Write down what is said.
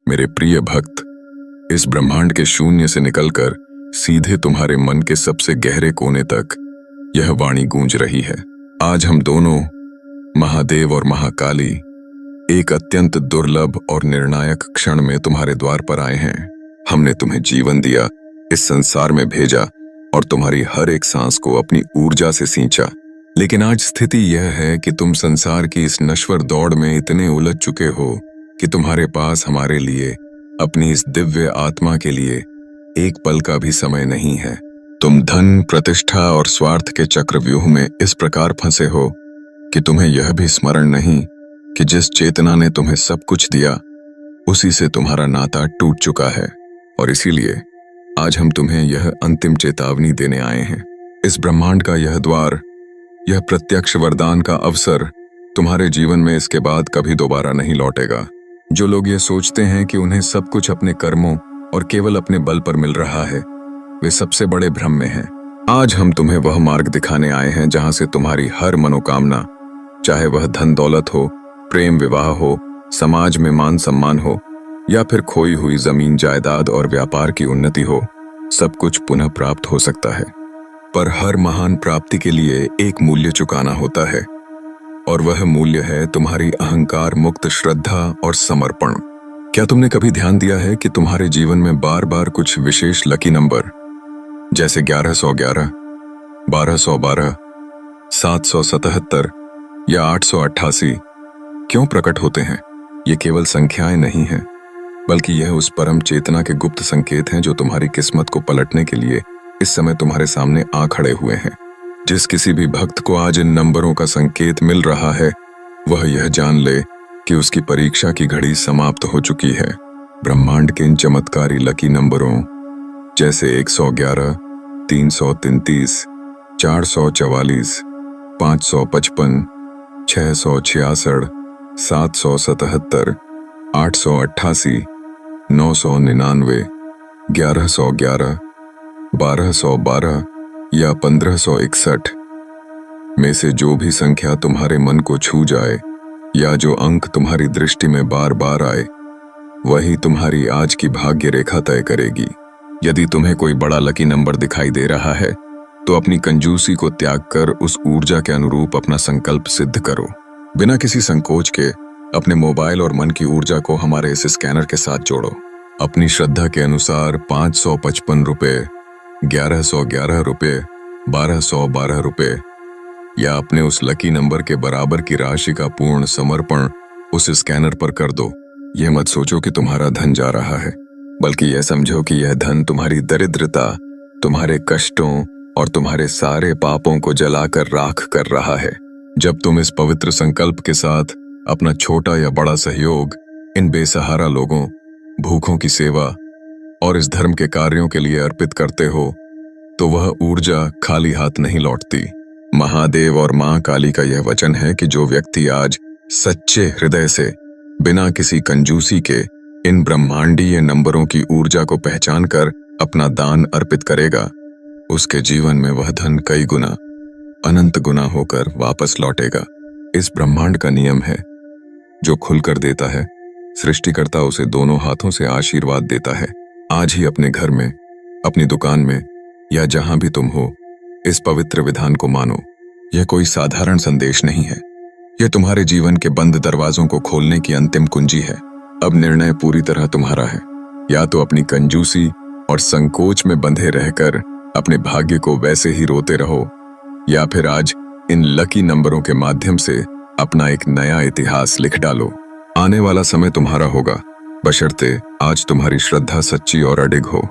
मेरे प्रिय भक्त, इस ब्रह्मांड के शून्य से निकलकर सीधे तुम्हारे मन के सबसे गहरे कोने तक यह वाणी गूंज रही है। आज हम दोनों, महादेव और महाकाली, एक अत्यंत दुर्लभ और निर्णायक क्षण में तुम्हारे द्वार पर आए हैं। हमने तुम्हें जीवन दिया, इस संसार में भेजा और तुम्हारी हर एक सांस को अपनी ऊर्जा से सींचा। लेकिन आज स्थिति यह है कि तुम संसार की इस नश्वर दौड़ में इतने उलझ चुके हो कि तुम्हारे पास हमारे लिए, अपनी इस दिव्य आत्मा के लिए एक पल का भी समय नहीं है। तुम धन, प्रतिष्ठा और स्वार्थ के चक्रव्यूह में इस प्रकार फंसे हो कि तुम्हें यह भी स्मरण नहीं कि जिस चेतना ने तुम्हें सब कुछ दिया, उसी से तुम्हारा नाता टूट चुका है। और इसीलिए आज हम तुम्हें यह अंतिम चेतावनी देने आए हैं। इस ब्रह्मांड का यह द्वार, यह प्रत्यक्ष वरदान का अवसर तुम्हारे जीवन में इसके बाद कभी दोबारा नहीं लौटेगा। जो लोग ये सोचते हैं कि उन्हें सब कुछ अपने कर्मों और केवल अपने बल पर मिल रहा है, वे सबसे बड़े भ्रम में हैं। आज हम तुम्हें वह मार्ग दिखाने आए हैं जहां से तुम्हारी हर मनोकामना, चाहे वह धन दौलत हो, प्रेम विवाह हो, समाज में मान सम्मान हो या फिर खोई हुई जमीन जायदाद और व्यापार की उन्नति हो, सब कुछ पुनः प्राप्त हो सकता है। पर हर महान प्राप्ति के लिए एक मूल्य चुकाना होता है, और वह मूल्य है तुम्हारी अहंकार मुक्त श्रद्धा और समर्पण। क्या तुमने कभी ध्यान दिया है कि तुम्हारे जीवन में बार बार कुछ विशेष लकी नंबर, जैसे 1111, 1212, 777 या 888 क्यों प्रकट होते हैं? ये केवल संख्याएं नहीं हैं, बल्कि यह उस परम चेतना के गुप्त संकेत हैं जो तुम्हारी किस्मत को पलटने के लिए इस समय तुम्हारे सामने आ खड़े हुए हैं। जिस किसी भी भक्त को आज इन नंबरों का संकेत मिल रहा है, वह यह जान ले कि उसकी परीक्षा की घड़ी समाप्त हो चुकी है। ब्रह्मांड के इन चमत्कारी लकी नंबरों जैसे 111, 333, 444, 555, 666, 777, 888, 999, 1111, 1212 या 1561 में से जो भी संख्या तुम्हारे मन को छू जाए या जो अंक तुम्हारी दृष्टि में बार बार आए, वही तुम्हारी आज की भाग्य रेखा तय करेगी। यदि तुम्हें कोई बड़ा लकी नंबर दिखाई दे रहा है, तो अपनी कंजूसी को त्याग कर उस ऊर्जा के अनुरूप अपना संकल्प सिद्ध करो। बिना किसी संकोच के अपने मोबाइल और मन की ऊर्जा को हमारे इस स्कैनर के साथ जोड़ो। अपनी श्रद्धा के अनुसार 555 रुपये, 1111 रुपये, 1212 रुपये या अपने उस लकी नंबर के बराबर की राशि का पूर्ण समर्पण उस स्कैनर पर कर दो। यह मत सोचो कि तुम्हारा धन जा रहा है, बल्कि यह समझो कि यह धन तुम्हारी दरिद्रता, तुम्हारे कष्टों और तुम्हारे सारे पापों को जलाकर राख कर रहा है। जब तुम इस पवित्र संकल्प के साथ अपना छोटा या बड़ा सहयोग इन बेसहारा लोगों, भूखों की सेवा और इस धर्म के कार्यों के लिए अर्पित करते हो, तो वह ऊर्जा खाली हाथ नहीं लौटती। महादेव और मां काली का यह वचन है कि जो व्यक्ति आज सच्चे हृदय से, बिना किसी कंजूसी के, इन ब्रह्मांडीय नंबरों की ऊर्जा को पहचान कर अपना दान अर्पित करेगा, उसके जीवन में वह धन कई गुना, अनंत गुना होकर वापस लौटेगा। इस ब्रह्मांड का नियम है, जो खुलकर देता है, सृष्टिकर्ता उसे दोनों हाथों से आशीर्वाद देता है। आज ही अपने घर में, अपनी दुकान में या जहां भी तुम हो, इस पवित्र विधान को मानो। यह कोई साधारण संदेश नहीं है, यह तुम्हारे जीवन के बंद दरवाजों को खोलने की अंतिम कुंजी है। अब निर्णय पूरी तरह तुम्हारा है। या तो अपनी कंजूसी और संकोच में बंधे रहकर अपने भाग्य को वैसे ही रोते रहो, या फिर आज इन लकी नंबरों के माध्यम से अपना एक नया इतिहास लिख डालो। आने वाला समय तुम्हारा होगा, बशर्ते आज तुम्हारी श्रद्धा सच्ची और अडिग हो।